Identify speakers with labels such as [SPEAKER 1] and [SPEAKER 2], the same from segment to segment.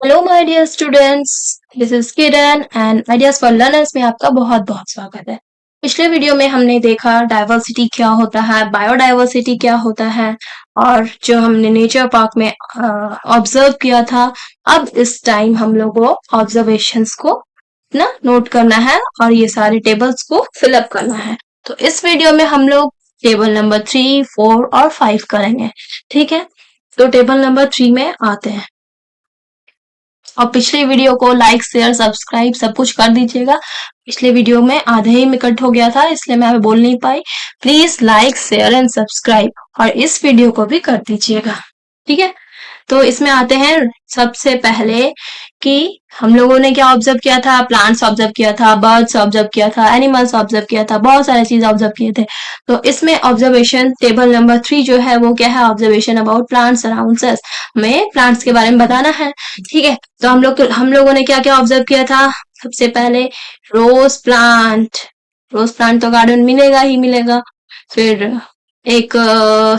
[SPEAKER 1] Hello my dear students, this is Kiran and ideas for learners में आपका बहुत बहुत स्वागत है। पिछले वीडियो में हमने देखा डाइवर्सिटी क्या होता है, बायोडाइवर्सिटी क्या होता है और जो हमने नेचर पार्क में ऑब्जर्व किया था। अब इस टाइम हम लोग को ऑब्जर्वेशंस को ना नोट करना है और ये सारे टेबल्स को फिलअप करना है। तो इस वीडियो में हम लोग टेबल नंबर 3, 4 और 5 करेंगे। ठीक है, तो टेबल नंबर 3 में आते हैं और पिछले वीडियो को लाइक शेयर सब्सक्राइब सब कुछ कर दीजिएगा। पिछले वीडियो में आधे ही में कट हो गया था इसलिए मैं बोल नहीं पाई। Please like share and subscribe और इस वीडियो को भी कर दीजिएगा। ठीक है, तो इसमें आते हैं सबसे पहले कि हम लोगों ने क्या ऑब्जर्व किया था। प्लांट्स ऑब्जर्व किया था, बर्ड्स ऑब्जर्व किया था, एनिमल्स ऑब्जर्व किया था, बहुत सारी चीज ऑब्जर्व किए थे। तो इसमें ऑब्जर्वेशन टेबल नंबर 3 जो है वो क्या है, observation about plants around us. हमें प्लांट्स के बारे में बताना है। ठीक है, तो हम लोगों ने क्या क्या ऑब्जर्व किया था। सबसे पहले रोज प्लांट। रोज प्लांट तो गार्डन मिलेगा ही मिलेगा। फिर एक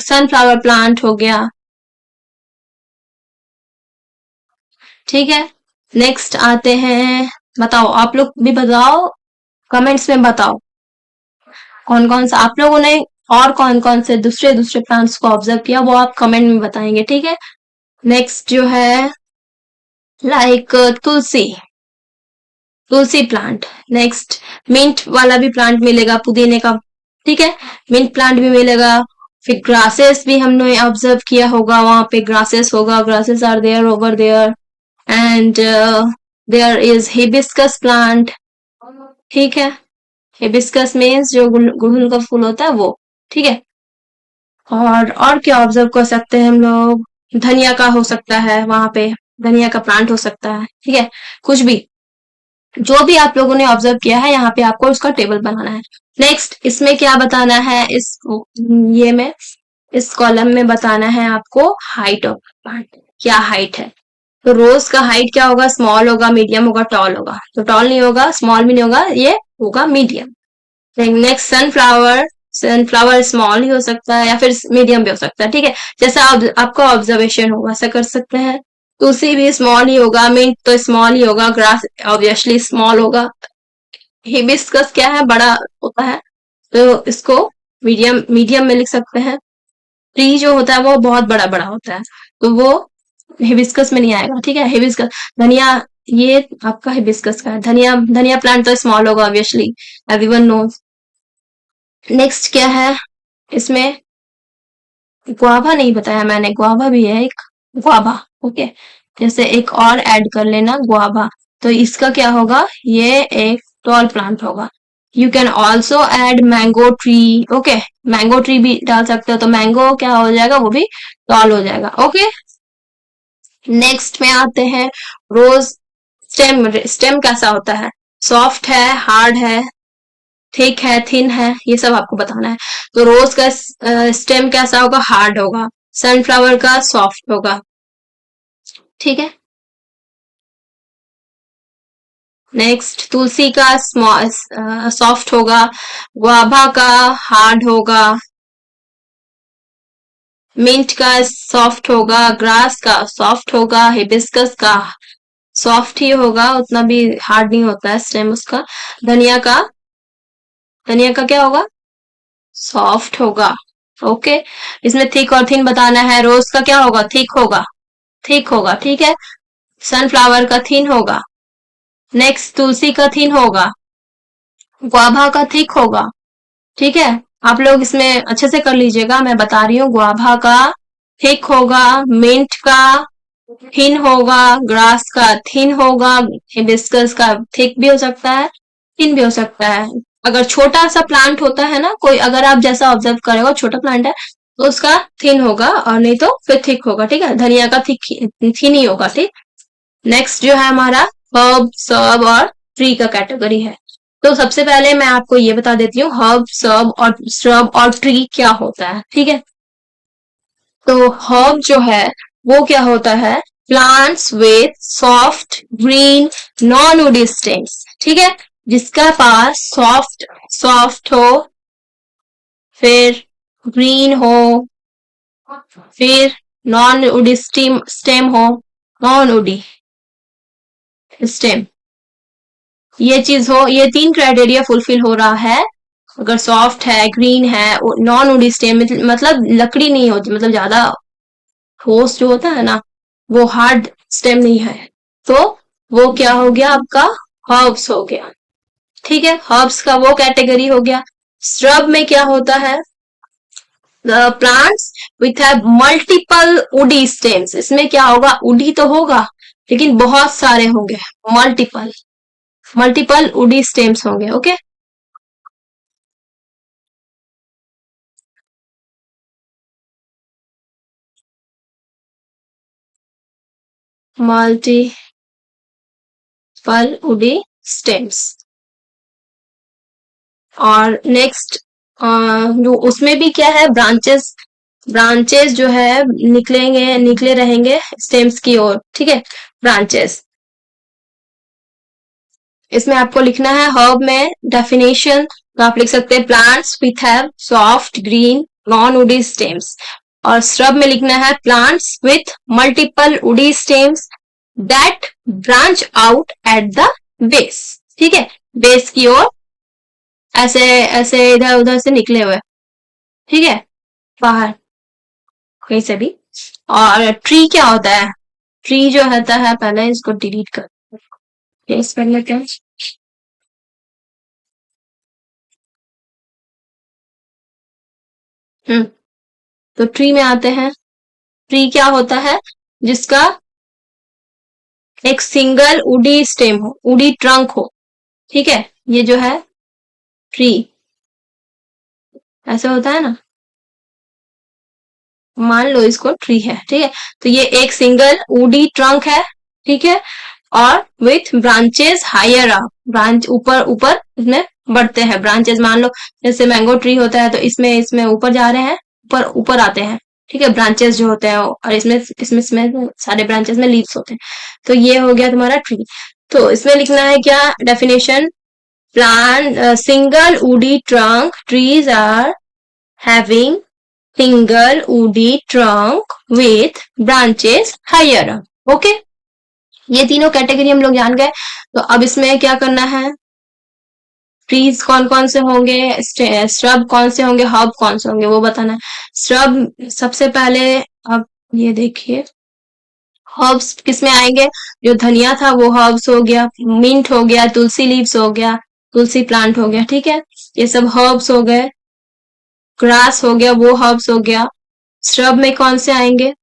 [SPEAKER 1] सनफ्लावर प्लांट हो गया। ठीक है, नेक्स्ट आते हैं। बताओ, आप लोग भी बताओ, कमेंट्स में बताओ कौन कौन सा आप लोगों ने और कौन कौन से दूसरे दूसरे प्लांट्स को ऑब्जर्व किया, वो आप कमेंट में बताएंगे। ठीक है, नेक्स्ट जो है लाइक तुलसी। तुलसी प्लांट। नेक्स्ट मिंट वाला भी प्लांट मिलेगा, पुदीने का। ठीक है, मिंट प्लांट भी मिलेगा। फिर ग्रासेस भी हमने ऑब्जर्व किया होगा, वहां पे ग्रासेस होगा, grasses are there over there. And there is hibiscus plant. ठीक है, हिबिस्कस मीन्स जो गुड़हल का फूल होता है वो। ठीक है, और क्या ऑब्जर्व कर सकते हैं हम लोग। धनिया का हो सकता है वहां पे, धनिया का प्लांट हो सकता है। ठीक है, कुछ भी, जो भी आप लोगों ने ऑब्जर्व किया है यहाँ पे आपको उसका टेबल बनाना है। नेक्स्ट इसमें क्या बताना है, इस ये में इस कॉलम में बताना है आपको हाइट ऑफ प्लांट। क्या हाइट है। तो रोज का हाइट क्या होगा, स्मॉल होगा, मीडियम होगा, टॉल होगा। तो टॉल नहीं होगा, स्मॉल भी नहीं होगा, ये होगा medium. Next sunflower. Sunflower small ही हो सकता है या फिर मीडियम भी हो सकता है। ठीक है, जैसा आपका ऑब्जर्वेशन होगा वैसा कर सकते हैं। तुलसी भी स्मॉल ही होगा, मिंट तो स्मॉल ही होगा, ग्रास ऑब्वियसली स्मॉल होगा। हिबिस्कस क्या है, बड़ा होता है, तो इसको मीडियम मीडियम में लिख सकते हैं। ट्री जो होता है वो बहुत बड़ा बड़ा होता है, तो वो हिबिस्कस में नहीं आएगा। ठीक है, हिबिस्कस। धनिया, ये आपका हिबिस्कस का है। धनिया धनिया प्लांट तो स्मॉल होगा ऑब्वियसली, एवरीवन नोज। नेक्स्ट क्या है इसमें, गुआवा नहीं बताया मैंने, गुआवा भी है एक, गुआवा। ओके, जैसे एक और ऐड कर लेना गुआवा, तो इसका क्या होगा, ये एक टॉल प्लांट होगा। You can also add mango tree. Okay, mango tree भी डाल सकते हो, तो मैंगो क्या हो जाएगा, वो भी टॉल हो जाएगा। ओके, नेक्स्ट में आते हैं रोज। स्टेम। स्टेम कैसा होता है, सॉफ्ट है, हार्ड है, थिक है, थिन है, ये सब आपको बताना है। तो रोज का स्टेम कैसा होगा, हार्ड होगा। सनफ्लावर का सॉफ्ट होगा। ठीक है, नेक्स्ट तुलसी का स्मॉल सॉफ्ट होगा, गुआभा का हार्ड होगा, मिंट का सॉफ्ट होगा, ग्रास का सॉफ्ट होगा, हिबिस्कस का सॉफ्ट ही होगा, उतना भी हार्ड नहीं होता है स्टेम उसका। धनिया का धनिया का क्या होगा, सॉफ्ट होगा। ओके, इसमें थिक और थिन बताना है। रोज का क्या होगा, थिक होगा, थिक होगा। ठीक है, सनफ्लावर का थिन होगा। नेक्स्ट तुलसी का थिन होगा, गुआभा का थिक होगा। ठीक है, आप लोग इसमें अच्छे से कर लीजिएगा, मैं बता रही हूँ। गुआभा का थिक होगा, मिंट का थिन होगा, ग्रास का थिन होगा, हिबिस्कस का थिक भी हो सकता है, थिन भी हो सकता है। अगर छोटा सा प्लांट होता है ना कोई, अगर आप जैसा ऑब्जर्व करेगा छोटा प्लांट है तो उसका थिन होगा, और नहीं तो फिर थिक होगा। ठीक है, धनिया का थिक थिन ही होगा। ठीक, नेक्स्ट जो है हमारा हर्ब, सर्ब और ट्री का कैटेगरी है। तो सबसे पहले मैं आपको ये बता देती हूँ हर्ब, सर्ब और श्रब और ट्री क्या होता है। ठीक है, तो हर्ब जो है वो क्या होता है, plants with soft green non woody stems. ठीक है, जिसका पास सॉफ्ट सॉफ्ट हो, फिर ग्रीन हो, फिर नॉन वुडी स्टेम स्टेम हो, नॉन वुडी। स्टेम, ये चीज हो, ये 3 क्राइटेरिया फुलफिल हो रहा है, अगर सॉफ्ट है, ग्रीन है, नॉन वुडी स्टेम, मतलब लकड़ी नहीं होती, मतलब ज्यादा ठोस जो होता है ना, वो हार्ड स्टेम नहीं है, तो वो क्या हो गया आपका, हर्ब्स हो गया। ठीक है, हर्ब्स का वो कैटेगरी हो गया। श्रब में क्या होता है, plants with have multiple woody stems, इसमें क्या होगा, वुडी तो होगा लेकिन बहुत सारे होंगे, मल्टीपल, मल्टीपल वुडी स्टेम्स होंगे। Okay, multiple woody stems. और नेक्स्ट जो उसमें भी क्या है, ब्रांचेस, ब्रांचेस जो है निकलेंगे, निकले रहेंगे स्टेम्स की ओर। ठीक है, ब्रांचेस, इसमें आपको लिखना है हर्ब में डेफिनेशन, तो आप लिख सकते हैं plants with have soft green non woody stems, और श्रब में लिखना है plants with multiple woody stems that branch out at the base. ठीक है, बेस की ओर ऐसे ऐसे इधर उधर से निकले हुए। ठीक है, बाहर कहीं से भी। और ट्री क्या होता है, ट्री जो होता है, पहले इसको डिलीट कर, पेस्ट कर लेते हैं। हम्म, तो ट्री में आते हैं। ट्री क्या होता है, जिसका एक सिंगल उडी स्टेम हो, उडी ट्रंक हो। ठीक है, ये जो है ट्री, ऐसा होता है ना, मान लो इसको ट्री है। ठीक है, तो ये एक सिंगल उडी ट्रंक है। ठीक है, और with branches higher up, branch ऊपर ऊपर इसमें बढ़ते हैं ब्रांचेस, मान लो जैसे मैंगो ट्री होता है, तो इसमें इसमें ऊपर जा रहे हैं, ऊपर ऊपर आते हैं। ठीक है, ब्रांचेस जो होते हैं, और इसमें इसमें इसमें सारे ब्रांचेस में लीव्स होते हैं। तो ये हो गया तुम्हारा ट्री। तो इसमें लिखना है क्या, definition, plant single woody trunk trees are having single woody trunk with branches higher up. Okay, ये तीनों कैटेगरी हम लोग जान गए। तो अब इसमें क्या करना है, ट्रीज कौन कौन से होंगे, श्रब कौन से होंगे, हर्ब कौन से होंगे, वो बताना है। श्रब सबसे पहले, अब ये देखिए, हर्ब्स किसमें आएंगे, जो धनिया था वो हर्ब्स हो गया, मिंट हो गया, तुलसी लीव्स हो गया, तुलसी प्लांट हो गया। ठीक है, ये सब हर्ब्स हो गए। ग्रास हो गया, वो हर्ब्स हो गया। श्रब में कौन से आएंगे,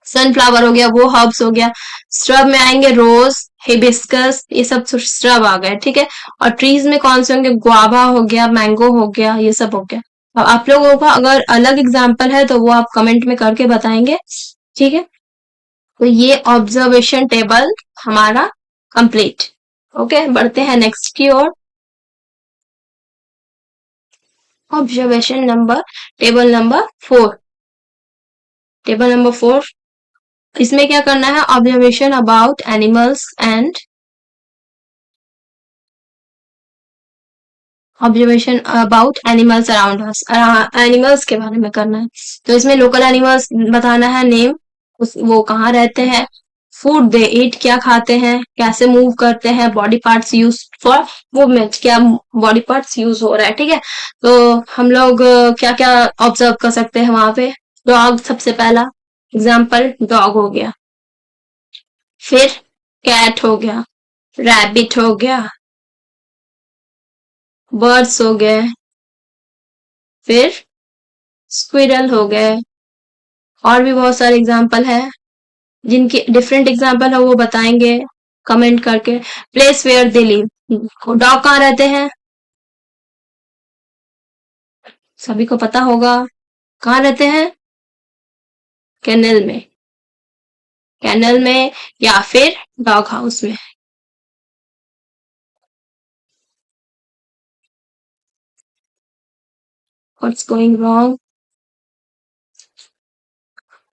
[SPEAKER 1] सनफ्लावर हो गया, वो हर्ब्स हो गया। श्रब में आएंगे रोज, हिबिस्कस, ये सब श्रब आ गए। ठीक है, और ट्रीज में कौन से होंगे, गुआवा हो गया, मैंगो हो गया, ये सब हो गया। अब आप लोगों का अगर अलग एग्जाम्पल है तो वो आप कमेंट में करके बताएंगे। ठीक है, तो ये ऑब्जर्वेशन टेबल हमारा कंप्लीट। ओके, बढ़ते हैं नेक्स्ट की ओर। Observation number, table number 4, table number 4, इसमें क्या करना है, observation about animals and, observation about animals around us, animals के बारे में करना है। तो इसमें लोकल एनिमल्स बताना है, नेम, वो कहाँ रहते हैं, फूड दे ईट, क्या खाते हैं, कैसे मूव करते हैं, body parts use for movement, क्या बॉडी पार्ट्स यूज हो रहा है। ठीक है, तो हम लोग क्या क्या ऑब्जर्व कर सकते हैं वहां पे, डॉग सबसे पहला एग्जाम्पल, डॉग हो गया, फिर कैट हो गया, रैबिट हो गया, बर्ड्स हो गए, फिर स्क्विरल हो गए, और भी बहुत सारे एग्जाम्पल है, जिनके डिफरेंट एग्जाम्पल है वो बताएंगे कमेंट करके। Place where they live, dog कहाँ रहते हैं, सभी को पता होगा, कहाँ रहते हैं, कैनल में, कैनल में या फिर डॉग हाउस में। What's going wrong,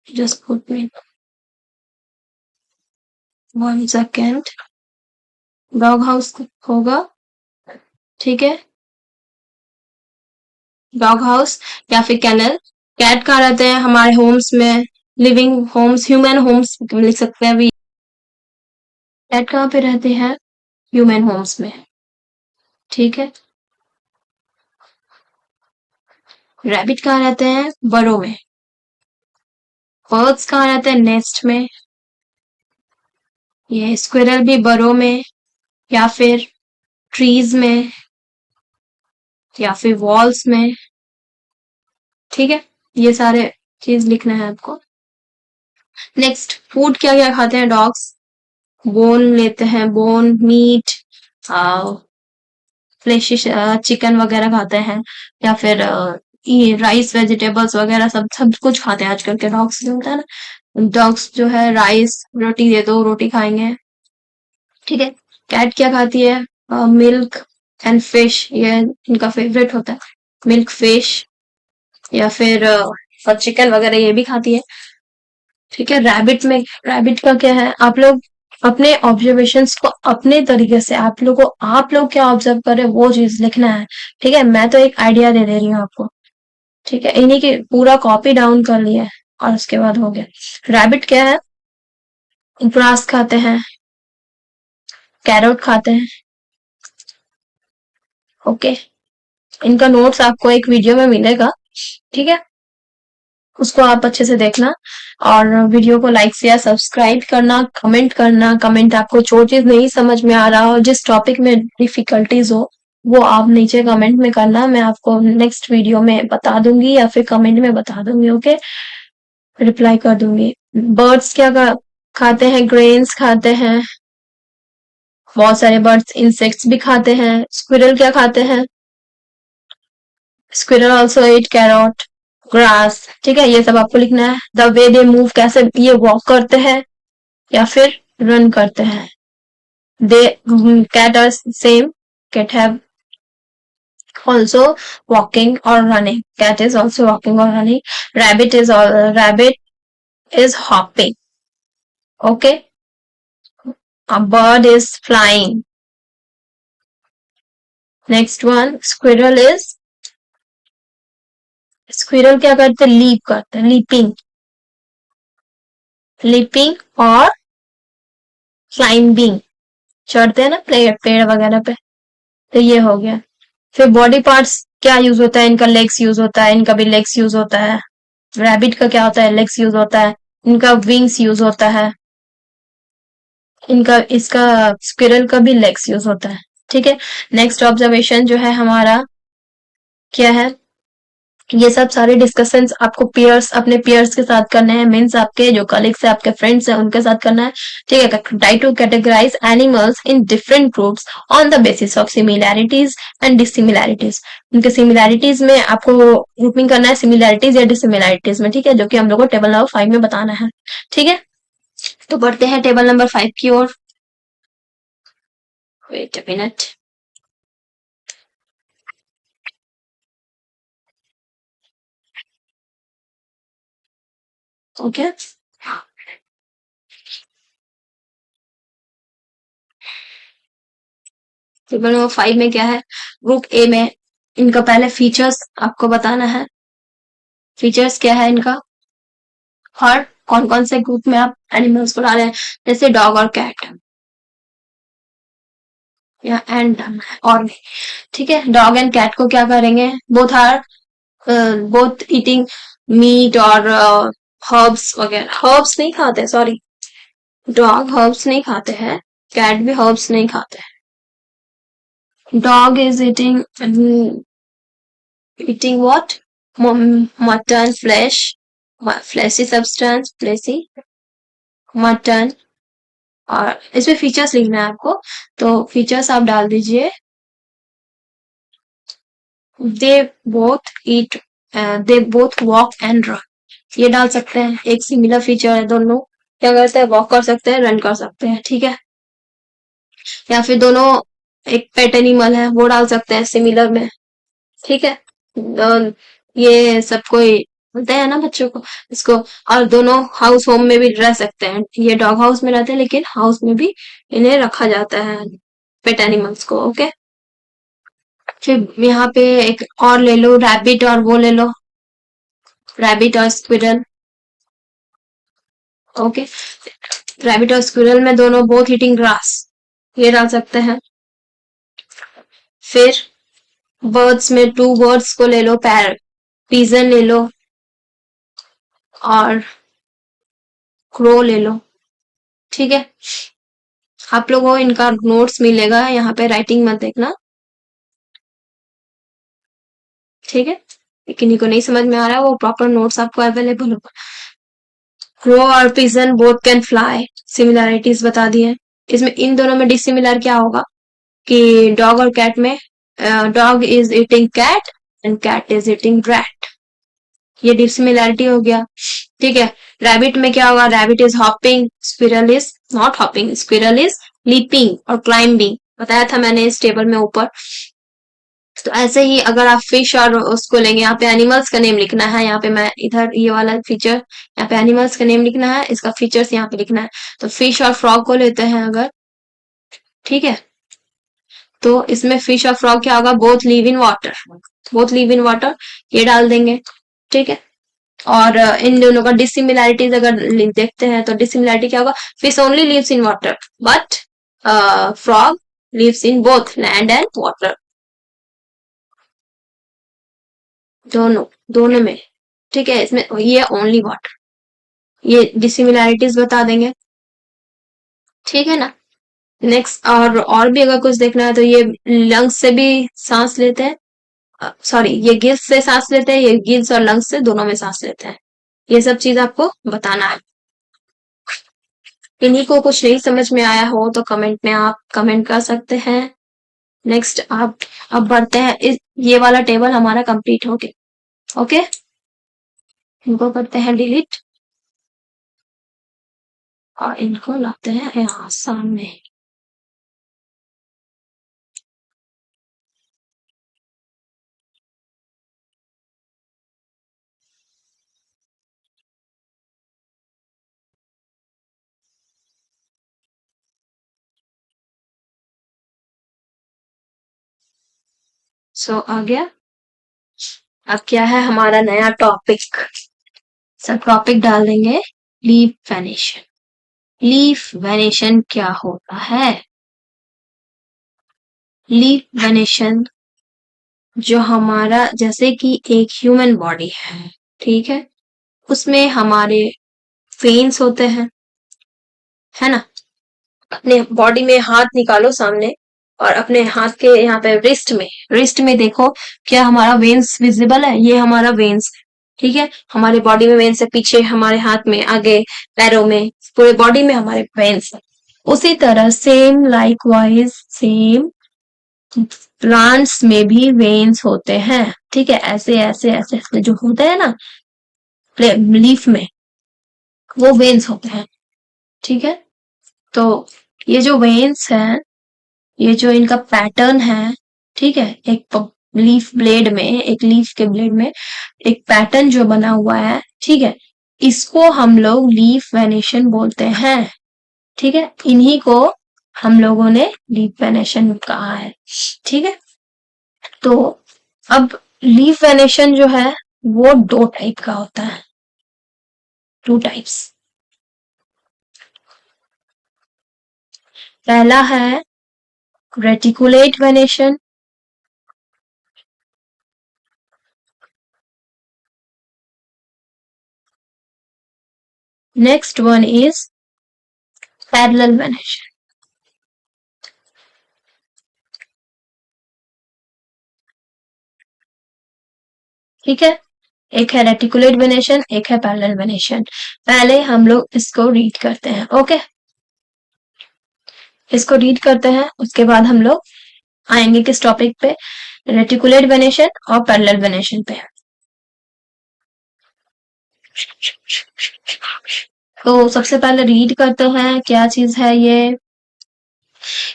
[SPEAKER 1] just put me 1 second, dog house होगा। ठीक है, डॉग हाउस या फिर कैनल। कैट कहाँ रहते हैं, हमारे होम्स में, लिविंग होम्स, ह्यूमन होम्स लिख सकते हैं भी। कैट कहाँ पे रहते हैं? ह्यूमन होम्स में, ठीक है। रैबिट कहाँ रहते हैं? बरों में। बर्ड्स कहाँ रहते हैं? नेस्ट में। ये स्क्विरल भी बरों में, या फिर ट्रीज में, या फिर वॉल्स में, ठीक है। ये सारे चीज लिखना है आपको। नेक्स्ट, फूड क्या क्या खाते हैं डॉग्स? बोन लेते हैं, बोन, मीट, फ्लेश, चिकन वगैरह खाते हैं, या फिर ये राइस, वेजिटेबल्स वगैरह सब सब कुछ खाते हैं आजकल के डॉग्स, जो होता है ना। डॉग्स जो है राइस, रोटी दे दो रोटी खाएंगे, ठीक है। कैट क्या खाती है? मिल्क एंड फिश, ये इनका फेवरेट होता है, मिल्क, फिश, या फिर चिकन वगैरह ये भी खाती है, ठीक है। रैबिट का क्या है? आप लोग अपने ऑब्जर्वेशंस को अपने तरीके से, आप लोग क्या ऑब्जर्व कर रहे हैं वो चीज लिखना है, ठीक है। मैं तो एक आइडिया दे रही हूँ आपको, ठीक है। इन्हीं की पूरा कॉपी डाउन कर लिया है और उसके बाद हो गया। रैबिट क्या है? ग्रास खाते हैं, कैरोट खाते हैं, ओके। इनका नोट्स आपको एक वीडियो में मिलेगा, ठीक है। उसको आप अच्छे से देखना, और वीडियो को लाइक शेयर सब्सक्राइब करना, कमेंट करना। कमेंट आपको जो चीज नहीं समझ में आ रहा हो, जिस टॉपिक में डिफिकल्टीज हो, वो आप नीचे कमेंट में करना। मैं आपको नेक्स्ट वीडियो में बता दूंगी, या फिर कमेंट में बता दूंगी, ओके। रिप्लाई कर दूंगी। बर्ड्स क्या खाते हैं? ग्रेन्स खाते हैं, बहुत सारे बर्ड्स इंसेक्ट्स भी खाते हैं। स्क्विरल क्या खाते हैं? Squirrel also eat carrot, grass, ठीक है। ये सब आपको लिखना है। द वे दे मूव, कैसे ये वॉक करते हैं या फिर रन करते हैं। They, cat are same, cat have also walking or running, cat is also walking or running, rabbit is hopping, okay. A bird is flying. Next one, squirrel क्या करते हैं? लीप करते हैं, लीपिंग और क्लाइंबिंग, चढ़ते हैं ना पेड़ पेड़ वगैरह पे, तो ये हो गया। फिर बॉडी पार्ट्स क्या यूज होता है? इनका लेग्स यूज होता है, इनका भी लेग्स यूज होता है। रैबिट का क्या होता है? लेग्स यूज होता है। इनका विंग्स यूज होता है। इनका इसका स्क्विरल का भी लेग्स यूज होता है, ठीक है। नेक्स्ट ऑब्जर्वेशन जो है हमारा क्या है? ये सब सारे डिस्कशंस आपको अपने पियर्स के साथ करने हैं, मीन्स आपके जो कलीग्स है, आपके फ्रेंड्स हैं, उनके साथ करना है, ठीक है। Try to categorize animals in different groups on the basis of similarities and dissimilarities. उनके सिमिलैरिटीज में आपको ग्रुपिंग करना है, सिमिलैरिटीज या डिसिमिलैरिटीज में, ठीक है, जो कि हम लोग को टेबल नंबर 5 में बताना है, ठीक है। तो बढ़ते हैं टेबल नंबर 5 की ओर। Wait a minute. Okay, table number 5 में क्या है? ग्रुप ए में इनका पहले फीचर्स आपको बताना है। फीचर्स क्या है इनका, और कौन कौन से ग्रुप में आप एनिमल्स को डाले हैं, जैसे डॉग और कैट, या एंड और भी, ठीक है। डॉग एंड कैट को क्या करेंगे? बोथ ईटिंग मीट और हर्ब्स वगैरह। हर्ब्स नहीं खाते, सॉरी, डॉग हर्ब्स नहीं खाते हैं, कैट भी हर्ब्स नहीं खाते हैं। Dog is eating what? Mutton, fleshy substance, fleshy mutton. और इसमें फीचर्स लिखना है आपको, तो फीचर्स आप डाल दीजिए। They both eat, they both walk and run, ये डाल सकते हैं। एक सिमिलर फीचर है, दोनों क्या करते हैं? वॉक कर सकते हैं, रन कर सकते हैं, ठीक है। या फिर दोनों एक पेट एनिमल है, वो डाल सकते हैं सिमिलर में, ठीक है। ये सब कोई बोलते हैं ना बच्चों को इसको। और दोनों हाउस होम में भी रह सकते हैं, ये डॉग हाउस में रहते हैं, लेकिन हाउस में भी इन्हें रखा जाता है, पेट एनिमल्स को, ओके। फिर यहाँ पे एक और ले लो, रैबिट और वो ले लो, रैबिट और स्क्विरल, ओके। रैबिट और स्क्विरल में दोनों बोथ ईटिंग ग्रास, ये डाल सकते हैं। फिर बर्ड्स में 2 बर्ड्स को ले लो, पिजन ले लो और क्रो ले लो। ठीक है, आप लोगों को इनका नोट्स मिलेगा, यहाँ पे राइटिंग मत देखना। ठीक है, किन्हीं को नहीं समझ में आ रहा है वो प्रॉपर नोट्स आपको अवेलेबल होगा। क्रो और pigeon both can fly, similarities बता दी है। इसमें इन दोनों में डिसिमिलर क्या होगा कि डॉग और कैट में dog is eating cat and cat is eating rat, ये डिसिमिलैरिटी हो गया। ठीक है, रैबिट में क्या होगा, rabbit is hopping, squirrel is not hopping, squirrel is leaping और क्लाइंबिंग, बताया था मैंने इस टेबल में ऊपर। तो ऐसे ही अगर आप फिश और उसको लेंगे, यहाँ पे एनिमल्स का नेम लिखना है, यहाँ पे मैं इधर ये वाला फीचर, यहाँ पे एनिमल्स का नेम लिखना है, इसका फीचर्स यहाँ पे लिखना है। तो फिश और फ्रॉग को लेते हैं अगर, ठीक है, तो इसमें फिश और फ्रॉग क्या होगा, both live in water, both live in water, ये डाल देंगे। ठीक है, और इन दोनों का डिसिमिलैरिटीज अगर देखते हैं तो डिसिमिलैरिटी क्या होगा, fish only lives in water but frog lives in both land and water, दोनों दोनों में। ठीक है, इसमें ये ओनली वाटर, ये डिसिमिलैरिटीज बता देंगे। ठीक है ना, नेक्स्ट और भी अगर कुछ देखना है तो ये लंग्स से भी सांस लेते हैं, सॉरी ये गिल्स से सांस लेते हैं, ये गिल्स और लंग्स से दोनों में सांस लेते हैं, ये सब चीज आपको बताना है। इन्हीं को कुछ नहीं समझ में आया हो तो कमेंट में आप कमेंट कर सकते हैं। नेक्स्ट आप अब बढ़ते हैं, ये वाला टेबल हमारा कंप्लीट हो गया। ओके, इनको करते हैं डिलीट और इनको लाते हैं यहाँ सामने। सो आ गया। अब क्या है हमारा नया टॉपिक, सब टॉपिक डाल देंगे, लीफ वेनेशन। लीफ वेनेशन क्या होता है, लीफ वेनेशन जो हमारा जैसे कि एक ह्यूमन बॉडी है, ठीक है, उसमें हमारे वेन्स होते हैं, है ना। अपने बॉडी में हाथ निकालो सामने और अपने हाथ के यहाँ पे रिस्ट में देखो क्या हमारा वेन्स विजिबल है, ये हमारा वेन्स, ठीक है, हमारे बॉडी में वेन्स है, पीछे हमारे हाथ में, आगे पैरों में, पूरे बॉडी में हमारे वेन्स है। उसी तरह सेम लाइकवाइज सेम प्लांट्स में भी वेन्स होते हैं। ठीक है, ऐसे ऐसे ऐसे ऐसे जो होते हैं ना लीफ में, वो वेन्स होते हैं। ठीक है, तो ये जो वेन्स हैं, ये जो इनका पैटर्न है, ठीक है, एक लीफ ब्लेड में, एक लीफ के ब्लेड में एक पैटर्न जो बना हुआ है, ठीक है, इसको हम लोग लीफ वेनेशन बोलते हैं। ठीक है, इन्हीं को हम लोगों ने लीफ वेनेशन कहा है। ठीक है, तो अब लीफ वेनेशन जो है वो 2 टाइप का होता है, 2 टाइप्स। पहला है reticulate venation, next one is parallel venation. ठीक है, एक है रेटिकुलेट वेनेशन, एक है पैरेलल वेनेशन। पहले हम लोग इसको रीड करते हैं। ओके, इसको रीड करते हैं, उसके बाद हम लोग आएंगे किस टॉपिक पे, रेटिकुलेट वेनेशन और पैरेलल वेनेशन पे। तो सबसे पहले रीड करते हैं क्या चीज है ये,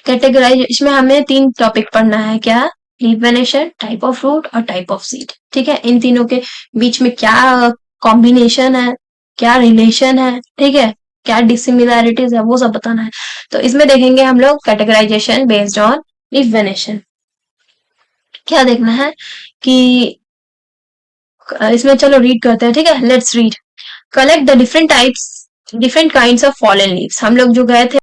[SPEAKER 1] कैटेगराइज, इसमें हमें 3 टॉपिक पढ़ना है, क्या, leaf venation, type of root और टाइप ऑफ सीड। ठीक है, इन तीनों के बीच में क्या कॉम्बिनेशन है, क्या रिलेशन है, ठीक है, क्या डिसिमिलैरिटीज है, वो सब बताना है। तो इसमें देखेंगे हम लोग categorization based on leaf venation. क्या देखना है कि इसमें चलो रीड करते हैं। ठीक है, let's read. Collect the different types different kinds of fallen leaves. हम लोग जो गए थे